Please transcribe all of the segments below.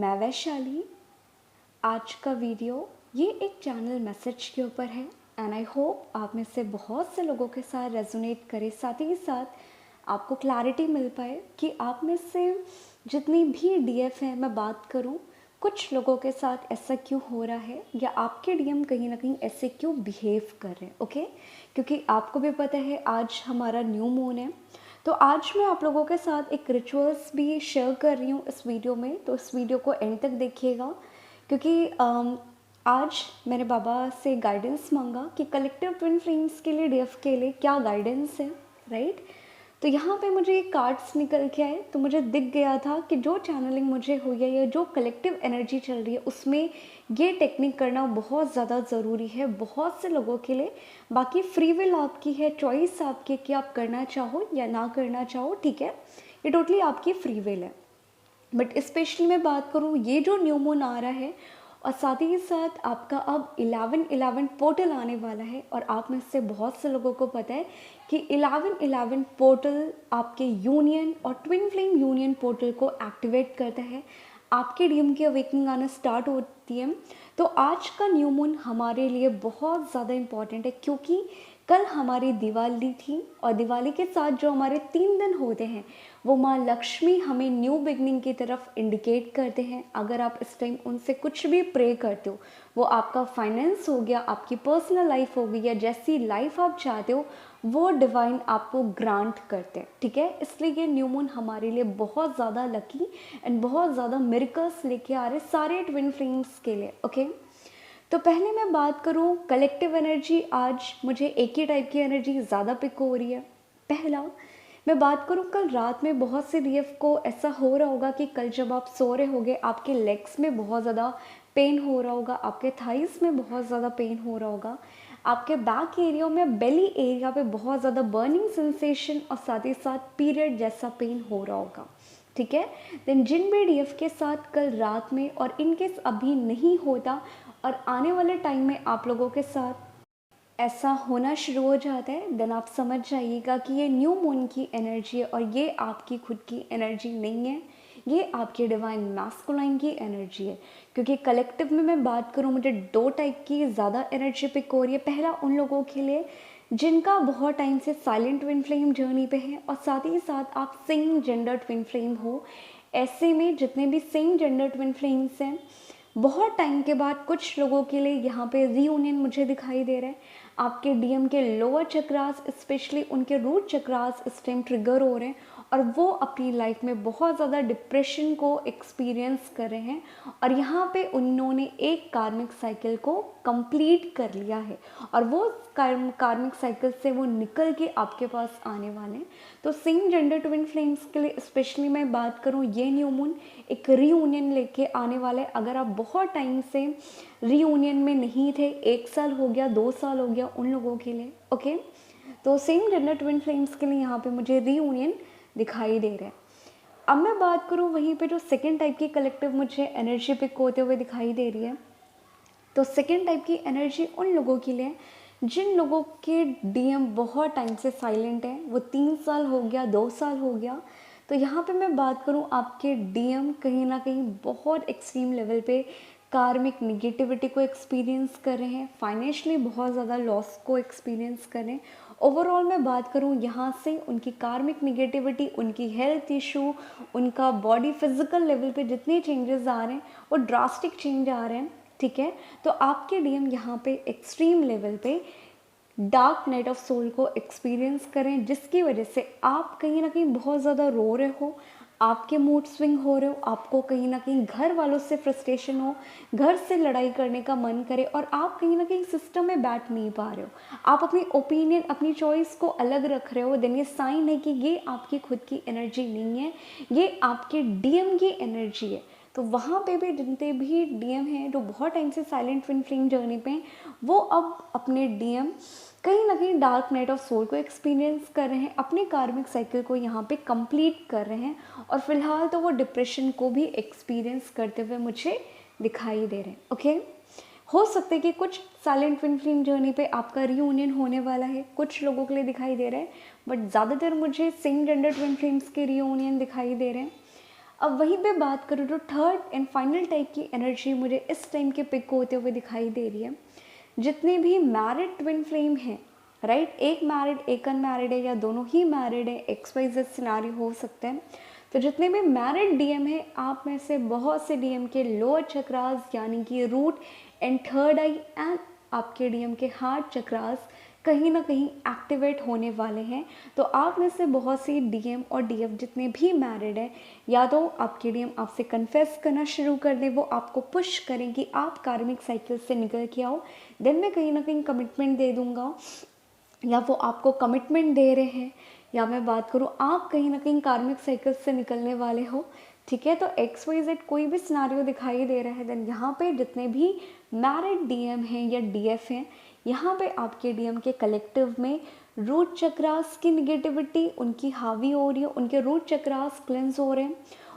मैं वैशाली। आज का वीडियो ये एक चैनल मैसेज के ऊपर है एंड आई होप आप में से बहुत से लोगों के साथ रेजोनेट करे, साथ ही साथ आपको क्लैरिटी मिल पाए कि आप में से जितनी भी डीएफ है, मैं बात करूं कुछ लोगों के साथ ऐसा क्यों हो रहा है या आपके डीएम कहीं ना कहीं ऐसे क्यों बिहेव कर रहे हैं। ओके, क्योंकि आपको भी पता है आज हमारा न्यू मून है, तो आज मैं आप लोगों के साथ एक रिचुअल्स भी शेयर कर रही हूँ इस वीडियो में। तो इस वीडियो को एंड तक देखिएगा क्योंकि आज मैंने बाबा से गाइडेंस मांगा कि कलेक्टिव ट्विन फ्लेम्स के लिए, डीएफ के लिए क्या गाइडेंस है, राइट। तो यहाँ पे मुझे ये कार्ड्स निकल के आए तो मुझे दिख गया था कि जो चैनलिंग मुझे हुई है या जो कलेक्टिव एनर्जी चल रही है उसमें ये टेक्निक करना बहुत ज़्यादा ज़रूरी है बहुत से लोगों के लिए। बाकी फ्री विल आपकी है, चॉइस आपकी कि आप करना चाहो या ना करना चाहो, ठीक है, ये टोटली आपकी फ्री विल है। बट स्पेशली मैं बात करूँ ये जो न्यू मून आ रहा है और साथ ही साथ आपका अब 11/11 पोर्टल आने वाला है, और आप में से बहुत से लोगों को पता है कि 11/11 पोर्टल आपके यूनियन और ट्विन फ्लेम यूनियन पोर्टल को एक्टिवेट करता है, आपके डीएम की अवेकनिंग आना स्टार्ट होती है। तो आज का न्यू मून हमारे लिए बहुत ज़्यादा इम्पॉर्टेंट है क्योंकि कल हमारी दिवाली थी और दिवाली के साथ जो हमारे 3 दिन होते हैं वो माँ लक्ष्मी हमें न्यू बिगनिंग की तरफ इंडिकेट करते हैं। अगर आप इस टाइम उनसे कुछ भी प्रे करते हो, वो आपका फाइनेंस हो गया, आपकी पर्सनल लाइफ हो गई या जैसी लाइफ आप चाहते हो वो डिवाइन आपको ग्रांट करते हैं, ठीक है। इसलिए ये न्यू मून हमारे लिए बहुत ज़्यादा लकी एंड बहुत ज़्यादा मिरेकल्स लेके आ रहे सारे ट्विन फ्लेम्स के लिए। ओके, तो पहले मैं बात करूँ कलेक्टिव एनर्जी, आज मुझे एक ही टाइप की एनर्जी ज़्यादा पिक हो रही है। पहला मैं बात करूँ, कल रात में बहुत से डीएफ को ऐसा हो रहा होगा कि कल जब आप सो रहे होगे आपके लेग्स में बहुत ज़्यादा पेन हो रहा होगा, आपके थाइस में बहुत ज़्यादा पेन हो रहा होगा, आपके बैक एरिया में, बेली एरिया पे बहुत ज़्यादा बर्निंग सेंसेशन और साथ ही साथ पीरियड जैसा पेन हो रहा होगा, ठीक है। देन जिन भी डीएफ के साथ कल रात में और इनकेस अभी नहीं होता और आने वाले टाइम में आप लोगों के साथ ऐसा होना शुरू हो जाता है, देन आप समझ जाइएगा कि ये न्यू मून की एनर्जी है और ये आपकी खुद की एनर्जी नहीं है, ये आपके डिवाइन मैस्कुलाइन की एनर्जी है। क्योंकि कलेक्टिव में मैं बात करूँ मुझे 2 टाइप की ज़्यादा एनर्जी पिक हो रही है। पहला उन लोगों के लिए जिनका बहुत टाइम से साइलेंट ट्विन फ्लेम जर्नी पे है और साथ ही साथ आप सेम जेंडर ट्विन फ्लेम हो। ऐसे में जितने भी सेम जेंडर ट्विन फ्लेम्स हैं, बहुत टाइम के बाद कुछ लोगों के लिए यहाँ पे रीयूनियन मुझे दिखाई दे रहा है। आपके डीएम के लोअर चक्रास, स्पेशली उनके रूट चक्रास इस टाइम ट्रिगर हो रहे हैं और वो अपनी लाइफ में बहुत ज़्यादा डिप्रेशन को एक्सपीरियंस कर रहे हैं और यहाँ पे उन्होंने एक कार्मिक साइकिल को कंप्लीट कर लिया है और वो कार्मिक साइकिल से वो निकल के आपके पास आने वाले हैं। तो सेम जेंडर ट्विन फ्लेम्स के लिए स्पेशली मैं बात करूँ, ये न्यू मून एक रीयूनियन लेके आने वाला है। अगर आप बहुत टाइम से रीयूनियन में नहीं थे, 1 साल हो गया, 2 साल हो गया, उन लोगों के लिए ओके, तो सेम जेंडर ट्विन फ्लेम्स के लिए यहाँ पे मुझे रीयूनियन दिखाई दे रहा है। अब मैं बात करूँ वहीं पे जो सेकेंड टाइप की कलेक्टिव मुझे एनर्जी पिक होते हुए दिखाई दे रही है, तो सेकेंड टाइप की एनर्जी उन लोगों के लिए जिन लोगों के डीएम बहुत टाइम से साइलेंट है, वो 3 साल हो गया, 2 साल हो गया। तो यहाँ पे मैं बात करूँ आपके डीएम कहीं ना कहीं बहुत एक्सट्रीम लेवल पे कार्मिक निगेटिविटी को एक्सपीरियंस कर रहे हैं, फाइनेंशियली बहुत ज़्यादा लॉस को एक्सपीरियंस कर रहे हैं। ओवरऑल मैं बात करूँ यहाँ से उनकी कार्मिक निगेटिविटी, उनकी हेल्थ इशू, उनका बॉडी फिजिकल लेवल पे जितने चेंजेस आ रहे हैं वो ड्रास्टिक चेंज आ रहे हैं, ठीक है। तो आपके डीएम यहाँ पे एक्सट्रीम लेवल पे डार्क नाइट ऑफ सोल को एक्सपीरियंस करें, जिसकी वजह से आप कहीं ना कहीं बहुत ज़्यादा रो रहे हो, आपके मूड स्विंग हो रहे हो, आपको कहीं ना कहीं घर वालों से फ्रस्ट्रेशन हो, घर से लड़ाई करने का मन करे और आप कहीं ना कहीं सिस्टम में बैठ नहीं पा रहे हो, आप अपनी ओपिनियन, अपनी चॉइस को अलग रख रहे हो। देन ये साइन है कि ये आपकी खुद की एनर्जी नहीं है, ये आपके डीएम की एनर्जी है। तो वहाँ पे भी जितने भी डीएम हैं जो बहुत टाइम से साइलेंट ट्विन फ्लेम जर्नी पे हैं, वो अब अपने डीएम कहीं ना कहीं डार्क नाइट ऑफ सोल को एक्सपीरियंस कर रहे हैं, अपने कार्मिक साइकिल को यहाँ पे कंप्लीट कर रहे हैं और फिलहाल तो वो डिप्रेशन को भी एक्सपीरियंस करते हुए मुझे दिखाई दे रहे हैं। ओके, हो सकता है कि कुछ साइलेंट ट्विन फ्लेम जर्नी पे आपका रीयूनियन होने वाला है, कुछ लोगों के लिए दिखाई दे रहा है, बट ज़्यादातर मुझे सेम जेंडर ट्विन फ्लेम्स के रीयूनियन दिखाई दे रहे हैं। अब वहीं पे बात करूँ तो थर्ड एंड फाइनल टाइप की एनर्जी मुझे इस टाइम के पिक होते हुए दिखाई दे रही है। जितने भी मैरिड ट्विन फ्लेम हैं, राइट, एक मैरिड एक अनमैरिड है या दोनों ही मैरिड है, XYZ सिनारियो हो सकते हैं। तो जितने भी मैरिड डीएम हैं, आप में से बहुत से डीएम के लोअर चक्रास यानी कि root and third eye and आपके डीएम के हार्ट चक्रास कहीं ना कहीं एक्टिवेट होने वाले हैं। तो आप में से बहुत सी डीएम और डीएफ जितने भी मैरिड हैं, या तो आपके डीएम आपसे कन्फेस करना शुरू कर दें, वो आपको पुश करें कि आप कार्मिक साइकिल से निकल के आओ, देन मैं कहीं ना कहीं कमिटमेंट दे दूंगा, या वो आपको कमिटमेंट दे रहे हैं, या मैं बात करूँ आप कहीं ना कहीं कार्मिक साइकिल से निकलने वाले हो। ठीक है, तो XYZ कोई भी सिनारियो दिखाई दे रहा है, देन यहाँ पे जितने भी मैरिड डीएम हैं या डीएफ हैं, यहाँ पे आपके डीएम के कलेक्टिव में रूट चक्रास की निगेटिविटी उनकी हावी हो रही है, उनके रूट चक्रास क्लेंस हो रहे हैं,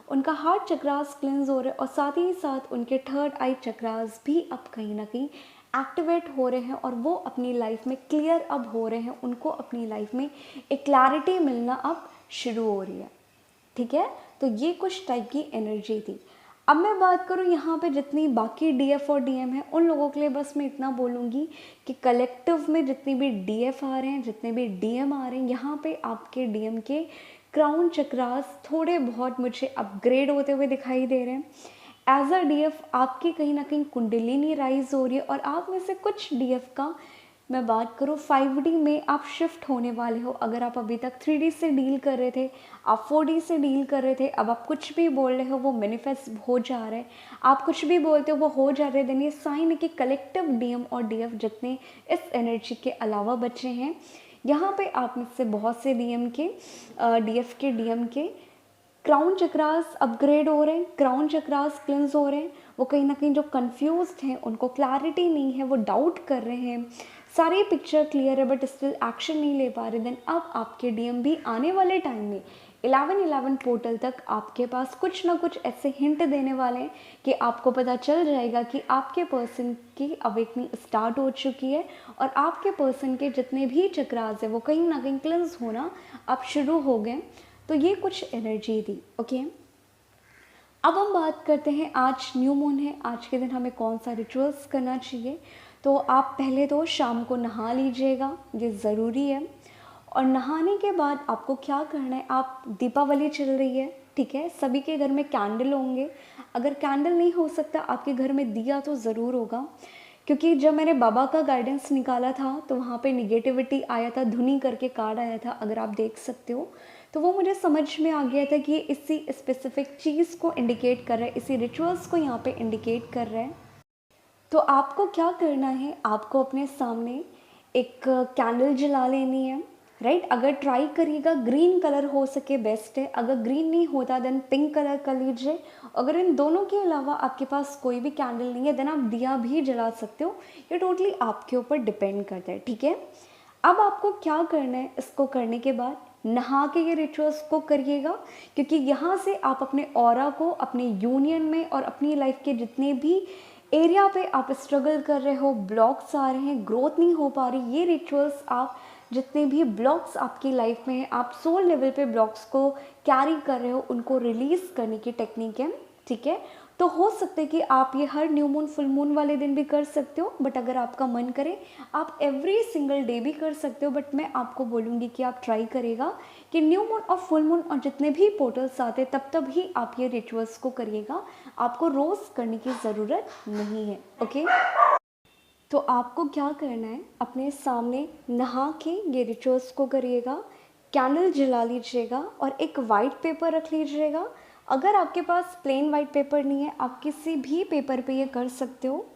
उनका हार्ट चक्रास क्लेंस हो रहे हैं, और साथ ही साथ उनके थर्ड आई चक्रास भी अब कहीं ना कहीं एक्टिवेट हो रहे हैं, और वो अपनी लाइफ में क्लियर अब हो रहे हैं, उनको अपनी लाइफ में एक क्लैरिटी मिलना अब शुरू हो रही है। ठीक है, तो ये कुछ टाइप की एनर्जी थी। अब मैं बात करूँ यहाँ पे जितनी बाकी डीएफ और डीएम हैं, उन लोगों के लिए बस मैं इतना बोलूँगी कि कलेक्टिव में जितनी भी डीएफ आ रहे हैं, जितने भी डीएम आ रहे हैं, यहाँ पे आपके डीएम के क्राउन चक्रास थोड़े बहुत मुझे अपग्रेड होते हुए दिखाई दे रहे हैं। एज अ डीएफ आपकी कहीं ना कहीं कुंडलिनी राइज हो रही है, और आप में से कुछ डीएफ का मैं बात करूँ 5D में आप शिफ्ट होने वाले हो। अगर आप अभी तक 3D से डील कर रहे थे, आप 4D से डील कर रहे थे, अब आप कुछ भी बोल रहे हो वो मैनिफेस्ट हो जा रहा है, आप कुछ भी बोलते हो वो हो जा रहे हैं, देन ये साइन है कि कलेक्टिव डीएम और डीएफ जितने इस एनर्जी के अलावा बचे हैं, यहाँ पे आप में से बहुत से डीएम के डीएफ के डीएम के क्राउन चक्रास अपग्रेड हो रहे हैं, क्राउन चक्रास क्लिंस हो रहे हैं। वो कहीं ना कहीं जो कंफ्यूज्ड हैं, उनको क्लैरिटी नहीं है, वो डाउट कर रहे हैं, सारी पिक्चर क्लियर है बट स्टिल एक्शन नहीं ले पा रहे। देन अब आपके डीएम भी आने वाले टाइम में 11/11 पोर्टल तक आपके पास कुछ ना कुछ ऐसे हिंट देने वाले हैं कि आपको पता चल जाएगा कि आपके पर्सन की अवेकनिंग स्टार्ट हो चुकी है, और आपके पर्सन के जितने भी चक्रास है वो कहीं ना कहीं क्लिंस होना अब शुरू हो गए। तो ये कुछ एनर्जी थी। ओके, अब हम बात करते हैं, आज न्यू मून है, आज के दिन हमें कौन सा रिचुअल्स करना चाहिए। तो आप पहले तो शाम को नहा लीजिएगा, ये ज़रूरी है। और नहाने के बाद आपको क्या करना है, आप दीपावली चल रही है, ठीक है, सभी के घर में कैंडल होंगे। अगर कैंडल नहीं हो सकता, आपके घर में दिया तो ज़रूर होगा, क्योंकि जब मैंने बाबा का गाइडेंस निकाला था तो वहाँ पे निगेटिविटी आया था, धुनी करके कार्ड आया था, अगर आप देख सकते हो। तो वो मुझे समझ में आ गया था कि ये इसी स्पेसिफिक चीज़ को इंडिकेट कर रहा है, इसी रिचुअल्स को यहाँ पे इंडिकेट कर रहा है। तो आपको क्या करना है, आपको अपने सामने एक कैंडल जला लेनी है, राइट। अगर ट्राई करिएगा ग्रीन कलर हो सके बेस्ट है, अगर ग्रीन नहीं होता देन पिंक कलर कर लीजिए। अगर इन दोनों के अलावा आपके पास कोई भी कैंडल नहीं है देन आप दिया भी जला सकते हो, ये टोटली आपके ऊपर डिपेंड करता है, ठीक है। अब आपको क्या करना है, इसको करने के बाद नहा के ये रिचुअल्स को करिएगा, क्योंकि यहाँ से आप अपने ऑरा को अपने यूनियन में और अपनी लाइफ के जितने भी एरिया पे आप स्ट्रगल कर रहे हो, ब्लॉक्स आ रहे हैं, ग्रोथ नहीं हो पा रही, ये रिचुअल्स आप जितने भी ब्लॉक्स आपकी लाइफ में हैं, आप सोल लेवल पे ब्लॉक्स को कैरी कर रहे हो, उनको रिलीज़ करने की टेक्निक है, ठीक है। तो हो सकता है कि आप ये हर न्यू मून फुल मून वाले दिन भी कर सकते हो, बट अगर आपका मन करे आप एवरी सिंगल डे भी कर सकते हो। बट मैं आपको बोलूँगी कि आप ट्राई करेगा कि न्यू मून और फुल मून और जितने भी पोर्टल्स आते तब ही आप ये रिचुअल्स को करिएगा, आपको रोज़ करने की ज़रूरत नहीं है, ओके। तो आपको क्या करना है, अपने सामने नहा के ये रिचुअल्स को करिएगा, कैंडल जला लीजिएगा और एक वाइट पेपर रख लीजिएगा। अगर आपके पास प्लेन वाइट पेपर नहीं है, आप किसी भी पेपर पे ये कर सकते हो।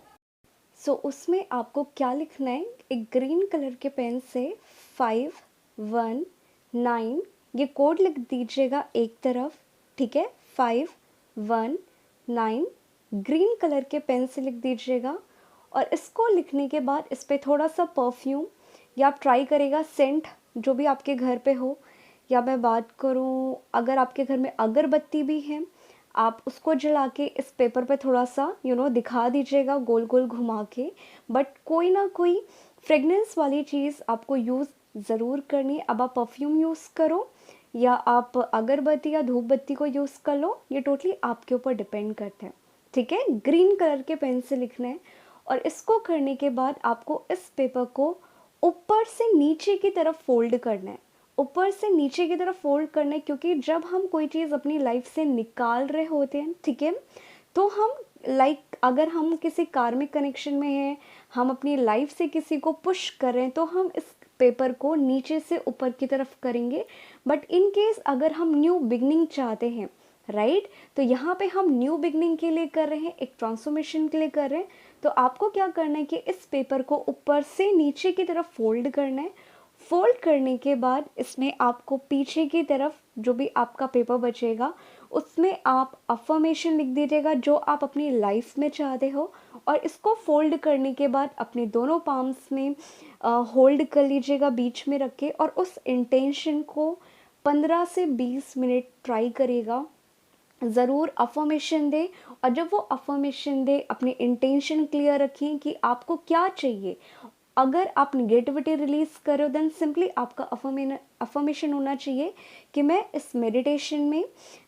सो उसमें आपको क्या लिखना है, एक ग्रीन कलर के पेन से 519 ये कोड लिख दीजिएगा एक तरफ, ठीक है, 519 ग्रीन कलर के पेन से लिख दीजिएगा। और इसको लिखने के बाद इस पर थोड़ा सा परफ्यूम या आप ट्राई करेगा सेंट जो भी आपके घर पे हो, या मैं बात करूँ अगर आपके घर में अगरबत्ती भी है आप उसको जला के इस पेपर पे थोड़ा सा दिखा दीजिएगा गोल गोल घुमा के। बट कोई ना कोई फ्रेगनेंस वाली चीज़ आपको यूज़ ज़रूर करनी है। अब आप परफ्यूम यूज़ करो या आप अगरबत्ती या धूप बत्ती को यूज़ कर लो, ये टोटली आपके ऊपर डिपेंड करता है। ठीक है, ग्रीन कलर के पेन से लिखना है और इसको करने के बाद आपको इस पेपर को ऊपर से नीचे की तरफ फोल्ड करना है। ऊपर से नीचे की तरफ फोल्ड करना है क्योंकि जब हम कोई चीज़ अपनी लाइफ से निकाल रहे होते हैं, ठीक है, तो हम अगर हम किसी कार्मिक कनेक्शन में हैं, हम अपनी लाइफ से किसी को पुश कर रहे हैं, तो हम इस पेपर को नीचे से ऊपर की तरफ करेंगे। बट इन केस अगर हम न्यू बिगनिंग चाहते हैं, राइट, तो यहाँ पे हम न्यू बिगनिंग के लिए कर रहे हैं, एक ट्रांसफॉर्मेशन के लिए कर रहे हैं, तो आपको क्या करना है कि इस पेपर को ऊपर से नीचे की तरफ फोल्ड करना है। फोल्ड करने के बाद इसमें आपको पीछे की तरफ जो भी आपका पेपर बचेगा उसमें आप अफर्मेशन लिख दीजिएगा जो आप अपनी लाइफ में चाहते हो, और इसको फोल्ड करने के बाद अपने दोनों पाम्स में होल्ड कर लीजिएगा बीच में रख के, और उस इंटेंशन को 15 से 20 मिनट ट्राई करिएगा। ज़रूर अफर्मेशन दे, और जब वो अफर्मेशन दे अपनी इंटेंशन क्लियर रखें कि आपको क्या चाहिए। अगर आप निगेटिविटी रिलीज़ करो देन सिंपली आपका अफर्मेशन होना चाहिए कि मैं इस मेडिटेशन में,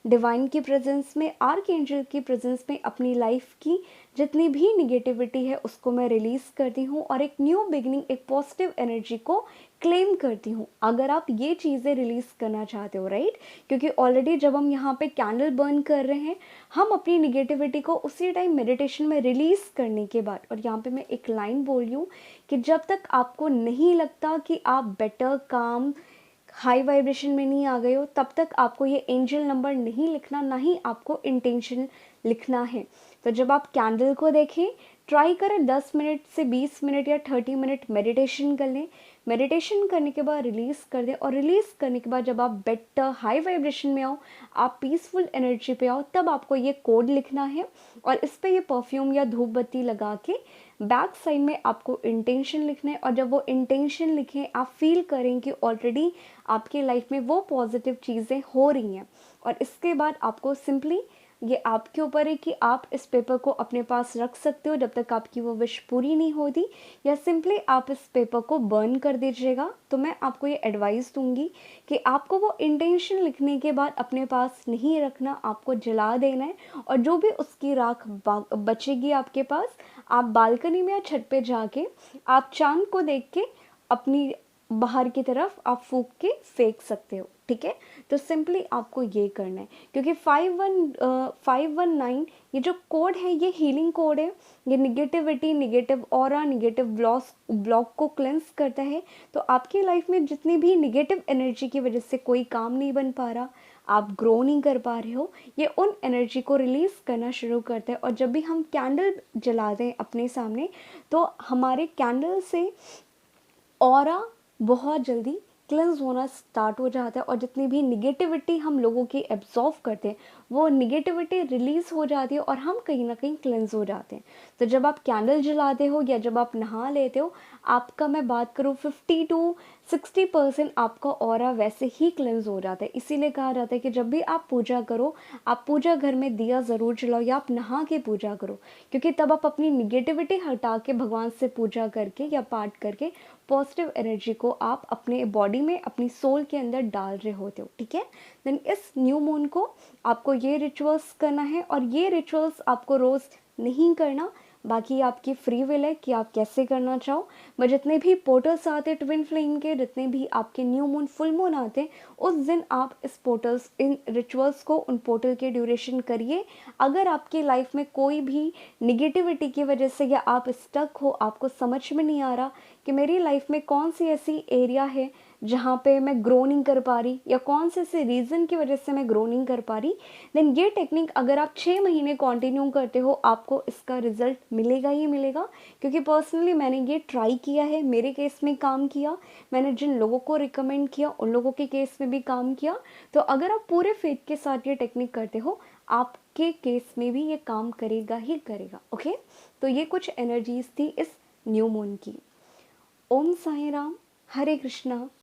डिवाइन की प्रेजेंस में, आर्क एंजल की प्रेजेंस में अपनी लाइफ की जितनी भी निगेटिविटी है उसको मैं रिलीज़ करती हूँ और एक न्यू बिगनिंग, एक पॉजिटिव एनर्जी को क्लेम करती हूँ। अगर आप ये चीज़ें रिलीज़ करना चाहते हो, राइट, क्योंकि ऑलरेडी जब हम यहाँ पे कैंडल बर्न कर रहे हैं, हम अपनी निगेटिविटी को उसी टाइम मेडिटेशन में रिलीज़ करने के बाद, और यहाँ पे मैं एक लाइन बोल रही हूँ कि जब तक आपको नहीं लगता कि आप बेटर, काम, हाई वाइब्रेशन में नहीं आ गए हो, तब तक आपको ये एंजल नंबर नहीं लिखना, ना ही आपको इंटेंशन लिखना है। तो जब आप कैंडल को देखें, ट्राई करें 10 मिनट से 20 मिनट या 30 मिनट मेडिटेशन कर लें। मेडिटेशन करने के बाद रिलीज़ कर दें, और रिलीज़ करने के बाद जब आप बेटर हाई वाइब्रेशन में आओ, आप पीसफुल एनर्जी पे आओ, तब आपको ये कोड लिखना है और इस पर ये परफ्यूम या धूप बत्ती लगा के बैक साइड में आपको इंटेंशन लिखना है। और जब वो इंटेंशन लिखें, आप फील करें कि ऑलरेडी आपकी लाइफ में वो पॉजिटिव चीज़ें हो रही हैं, और इसके बाद आपको सिंपली, ये आपके ऊपर है कि आप इस पेपर को अपने पास रख सकते हो जब तक आपकी वो विश पूरी नहीं होती, या सिंपली आप इस पेपर को बर्न कर दीजिएगा। तो मैं आपको ये एडवाइस दूंगी कि आपको वो इंटेंशन लिखने के बाद अपने पास नहीं रखना, आपको जला देना है, और जो भी उसकी राख बचेगी आपके पास, आप बालकनी में या छत पे जाके आप चांद को देख के अपनी बाहर की तरफ आप फूंक के फेंक सकते हो। ठीक है, तो सिंपली आपको ये करना है, क्योंकि 519 ये जो कोड है ये हीलिंग कोड है। ये negativity, negative aura, negative block को क्लेंस करता है। तो आपकी लाइफ में जितनी भी निगेटिव एनर्जी की वजह से कोई काम नहीं बन पा रहा, आप ग्रो नहीं कर पा रहे हो, ये उन एनर्जी को रिलीज़ करना शुरू करता है। और जब भी हम कैंडल जलाते हैं अपने सामने, तो हमारे कैंडल से ऑरा बहुत जल्दी क्लेंस होना स्टार्ट हो जाता है, और जितनी भी निगेटिविटी हम लोगों की एब्जॉर्व करते हैं वो निगेटिविटी रिलीज़ हो जाती है और हम कहीं ना कहीं क्लेंस हो जाते हैं। तो जब आप कैंडल जलाते हो या जब आप नहा लेते हो, आपका मैं बात करूँ 50 to 60% आपका ऑरा वैसे ही क्लेंस हो जाता है। इसीलिए कहा जाता है कि जब भी आप पूजा करो, आप पूजा घर में दिया ज़रूर जलाओ या आप नहा के पूजा करो, क्योंकि तब आप अपनी निगेटिविटी हटा के भगवान से पूजा करके या पाठ करके पॉजिटिव एनर्जी को आप अपने बॉडी में, अपनी सोल के अंदर डाल रहे होते हो। ठीक है, देन इस न्यू मून को आपको ये रिचुअल्स करना है, और ये रिचुअल्स आपको रोज़ नहीं करना, बाकी आपकी फ्री विल है कि आप कैसे करना चाहो। मैं जितने भी पोर्टल्स आते हैं ट्विन फ्लेम के, जितने भी आपके न्यू मून, फुल मून आते हैं, उस दिन आप इस पोर्टल्स, इन रिचुअल्स को उन पोर्टल के ड्यूरेशन करिए। अगर आपकी लाइफ में कोई भी निगेटिविटी की वजह से या आप स्टक हो, आपको समझ में नहीं आ रहा कि मेरी लाइफ में कौन सी ऐसी एरिया है जहाँ पे मैं ग्रो नहीं कर पा रही, या कौन से ऐसे रीज़न की वजह से मैं ग्रो नहीं कर पा रही, देन ये टेक्निक अगर आप 6 महीने कंटिन्यू करते हो, आपको इसका रिजल्ट मिलेगा ही मिलेगा। क्योंकि पर्सनली मैंने ये ट्राई किया है, मेरे केस में काम किया, मैंने जिन लोगों को रिकमेंड किया उन लोगों के केस में भी काम किया। तो अगर आप पूरे फेथ के साथ ये टेक्निक करते हो, आपके केस में भी ये काम करेगा ही करेगा। ओके, तो ये कुछ एनर्जीज थी इस न्यू मून की। ओम साई राम, हरे कृष्णा।